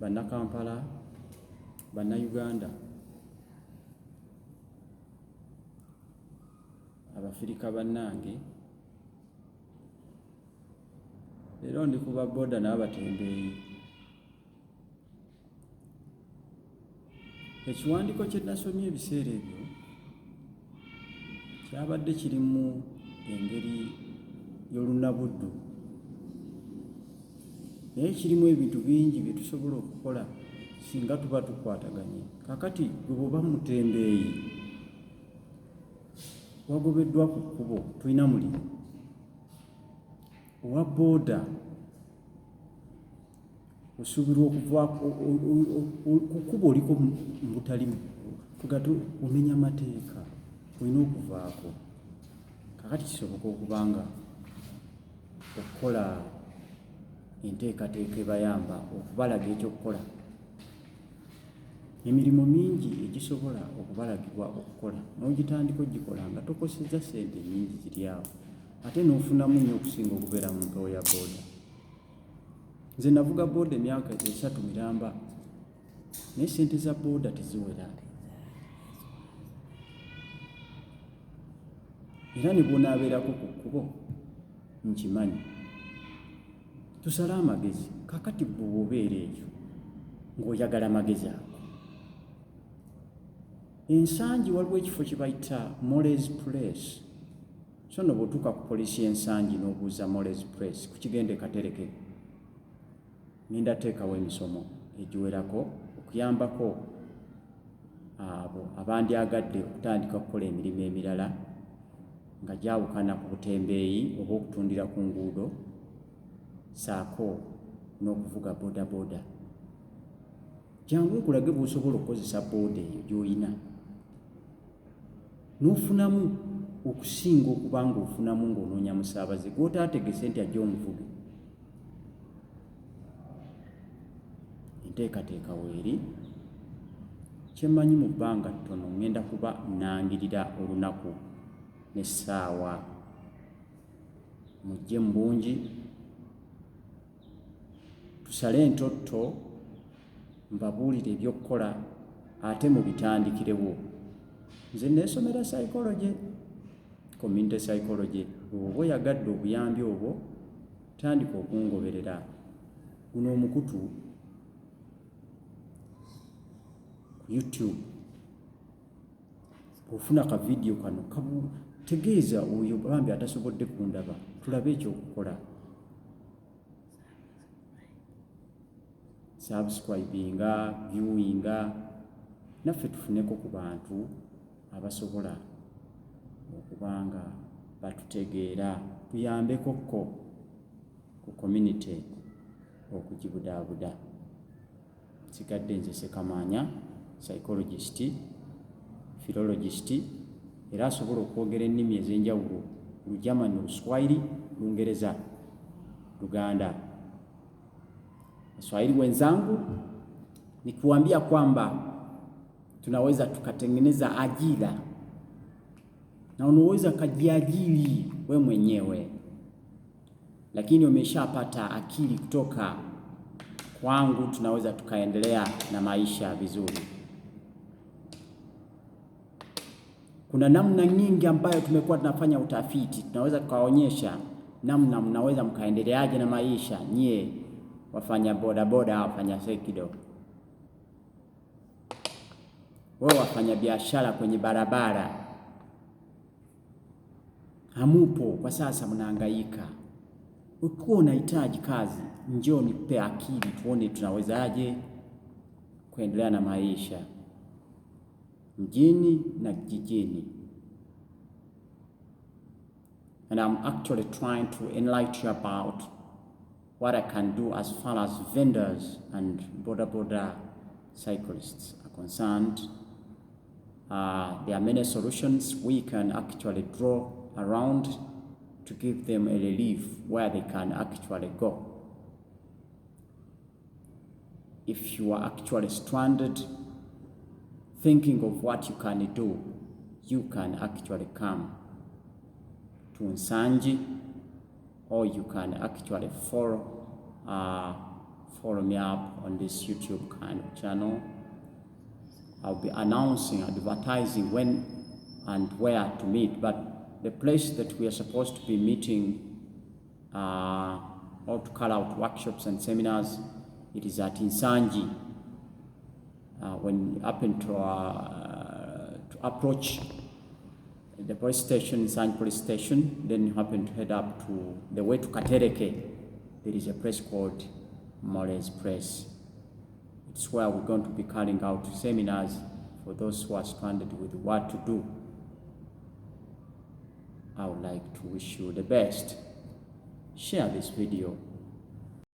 Bannakampala, Bannayuganda, Abafirika bannange, leero ndi kuba booda n'abatembeeyi. Ekiwandiiko kye nasomye ebiseera ebyo kyabadde kirimu engeri y'olunabuddu, naye kirimu ebintu bingi bye tusobola okukola singa tuba tukwataganye. Kakati gwe bw'oba mutembeeyi wagobeddwa ku kkubo, tulina mulimu. Owa booda osuubirwa okuva ku kkubo oliko mbutali kugatu omenya mateeka, olina okuvaako. Kakati kisoboka okubanga okukola enteekateeka ebayamba okubalaga ekyokukola. Emirimu mingi egisobola okubalagibwa okukola n'ogitandika ogikola nga tokosezza ssente nnyingi ziri awo, ate n'ofunamu nnyo okusinga okubeera mu mpewo ya booda. Nze navuga booda emyaka 3 miramba, naye ssente za booda teziwera. Era ne bw'onaabeerako ku kkubo nkimanyi. Tusale amagezi. Kakati bwe bw'obeera ekyo ng'oyagala amagezi ago. Ensangi waliwo ekifo kye bayita Moles Place. So no bw'otuuka ku poliisi y'ensangi n'obuuza Moles Place ku kigende Katereke, ngenda teekawo emisomo egiwerako okuyambako abo abandyagadde okutandika okukola emirimu emirala nga gyawukana ku butembeeyi oba okutundira ku nguudo saako n'okuvuga booda booda. Jangu nkulage bw'osobola okukozesa booda eyo gy'olina n'ofunamu okusinga okuba ng'ofunamu ng'onoonya musaabaze gw'otaategese nti ajja omuvuge. Enteekateeka weeri. Kye mmanyi mu bbanga ttono ngenda kuba nnangirira olunaku n'essaawa. Mujje mu bungi tusale entotto, mbabuulire eby'okukola ate mubitandikirewo. Nze neesomera psychology, community psychology. Bw'oba oyagadde obuyambi obwo tandika okungoberera. Guno omukutu ku YouTube, ofuna ka video kano tegeeza oyo bambi atasobodde kundaba, tulabe ekyokukola. Subscribinga, viewinga, naffe tufuneko ku bantu abasobola okubanga batutegeera, tuyambekokko ku community okugibudaabuda. Nsigadde nze Ssekamaanya, psychologist, philologist, era asobola okwogera ennimi ez'enjawulo: Lujamani, Luswahili, Lungereza, Luganda. Waswahili wenzangu, nikiwaambia kwamba tunaweza tukatengeneza ajira na unaweza kajiajiri we mwenyewe, lakini umeshapata akili kutoka kwangu, tunaweza tukaendelea na maisha vizuri. Kuna namna nyingi ambayo tumekuwa tunafanya utafiti, tunaweza tukaonyesha namna mnaweza mkaendeleaje na maisha nyie wafanya boda boda, wafanya sekido, wewe wafanya biashara kwenye barabara. Hamupo kwa sasa, mnahangaika. Ukiwa unahitaji kazi, njoo nikupe akili tuone tunawezaje kuendelea na maisha mjini na kijijini. And I'm actually trying to enlighten you about what I can do as far as vendors and boda cyclists are concerned. There are many solutions we can actually draw around to give them a relief where they can actually go. If you are actually stranded, thinking of what you can do, you can actually come to Nsanji, or you can actually follow follow me up on this YouTube kind of channel. I'll be announcing, advertising when and where to meet, but the place that we are supposed to be meeting or to carry out workshops and seminars, it is at Insanji. When you happen to approach the police station, Insanji police station, then you happen to head up to the way to Katereke. There is a place called Moles Press. It's where we're going to be carrying out seminars for those who are stranded with what to do. I would like to wish you the best. Share this video